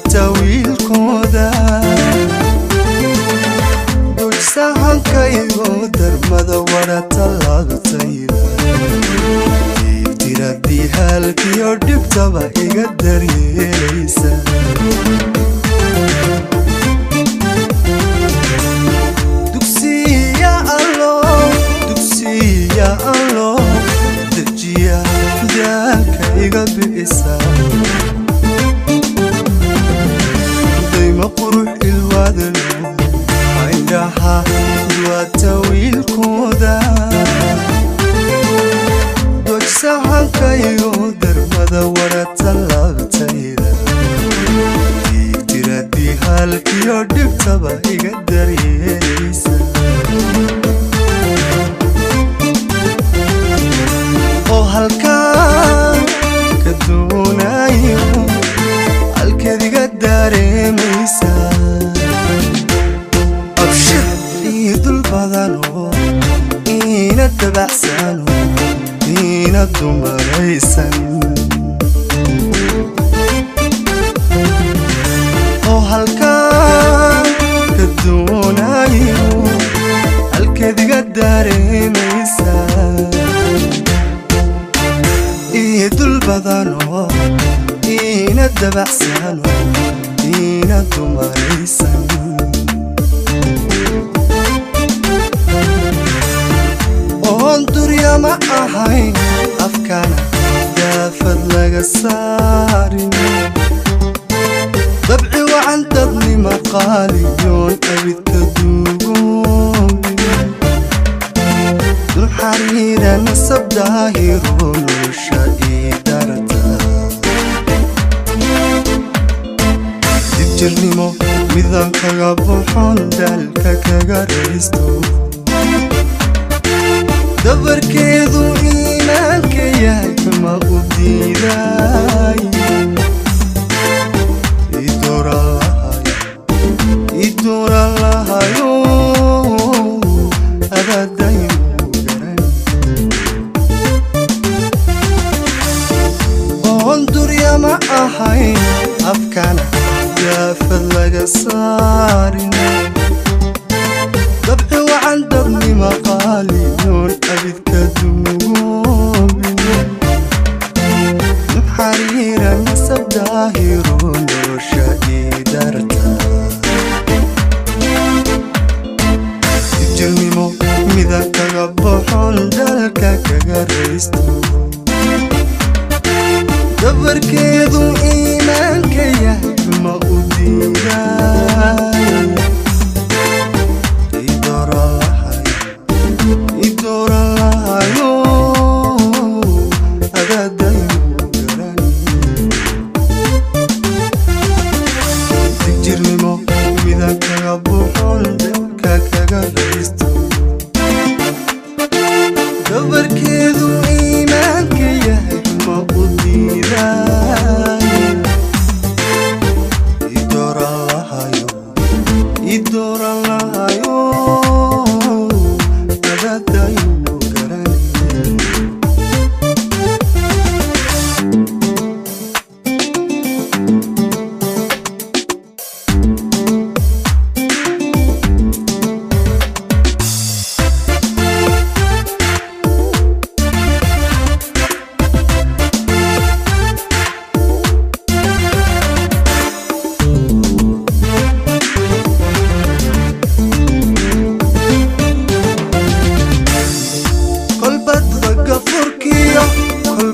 دواتويل كودا دوج ساحن كايغو درمدا ورا طلابتيدا يبتردي هالكي ودبتبا يقدر يليسا دوكسي يا الله دجيا داك يقبئسا دايما قروح الوادل عندها دواتويل كودا دوج ساحن كايغو درمدا ورا طلابتيدا يبتردي هالكي ودبتبا يقدر يليسا halkaan ka doonayo halkeed iga dareemaysaa abshir ii dul badano ina dabacsano ina dumaraysan halkaan ka doonayo halkeed iga dareemaysaa dul badano ina dabacsano ina dumaraysan oon durya ma ahayn afkana daafad laga saarin dabci wacan dadni maqaaliyoon abidka duugoobin dul xariira nasab daahiro nolosha jirnimo midaan kaga buuxoon daalka kaga raysto dabarkeedu iimaanka yahay ma u diiday idoora lahayo adadayu garan oon durya ma ahayn afkana daafad laga saarin dabci wacan dadni maqaaliyoon abidka duugoobin xariira nasab daahiro nolosha idarta jirnimo midaan kaga boxoon dalka kaga raysto dabarkeedu iimaanka yahay ma u diiday idoora lahayo adadayu garan jirnimo midaan kaga buuxoon dalka kaga raysto dabarkeedu iimaanka yahay ma u diiday idoora lahayo adadayu garan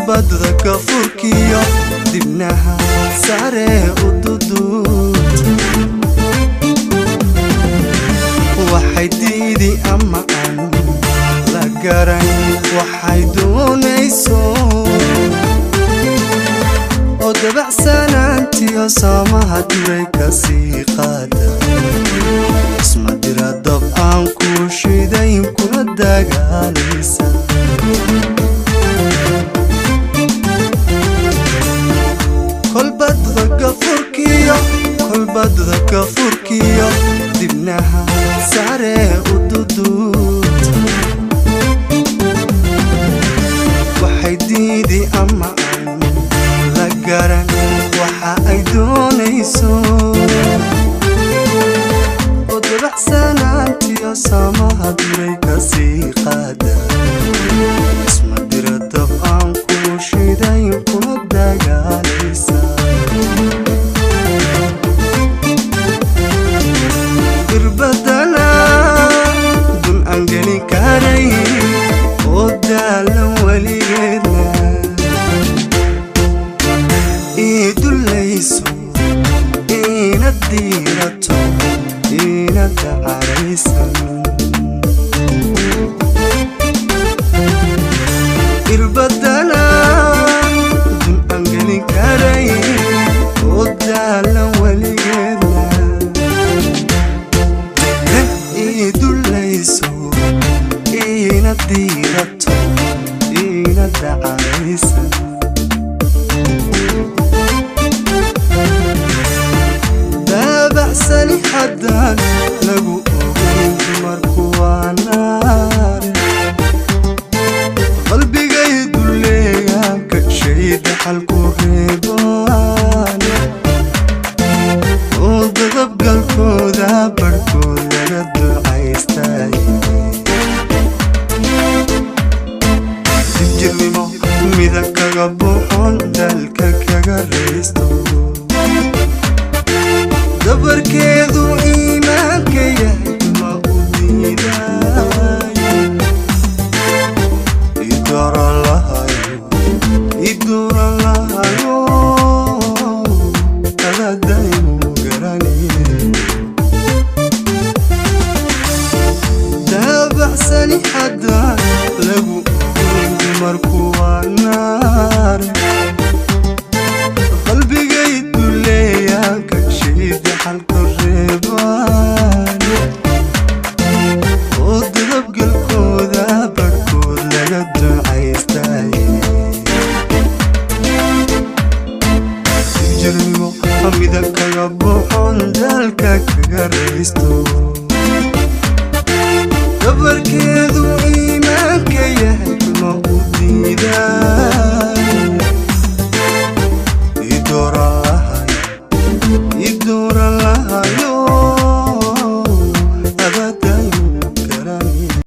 badda gafurkiyo dibnaha sare u duduut waxay diidi ama aan la garan waxay doonayso oo dabacsanaantiyo saamaha duray kasii qaada isma dira dab aan ku shidayn kuna dagaalaysa badda gafurkiyo dibnaha sare u duduut waxay diidi ama aan la garan waxa ay doonayso سنانتي يا سما دريك سيقادا اسم درد فانكو شيدا يكون الدقاليسا قربتنا دون أنجلي كاري ودالا ولينا إيدو ليسو إينا الديرتو إينا تعريسا قربتنا دون أنجلي كاري ودالا ولينا إيدو ليسو إينا الديرتو إينا تعريسا سالي حدان لقو أغنين مركو عنار قلبي قيد الليها كشيد حلقو غيبان وضغب قلقو ذا بركو لرد عيستاي تجري مو ميدك قبوحون دالك كغريستو دبر كيدو إيمانك يهي ما أديداي يدور الله يدور الله هذا دايم قراني تابع سالي حدا لقو مركو النار قلبي قيد ليا كشيد حلق الريبان وضرب قلقو ذا بركو لقد عيستاي تجرمو حميدك يبوحون دالك كغريستو دبر كيدو إيمانك يهي ما أديداي يدور الله يدور الله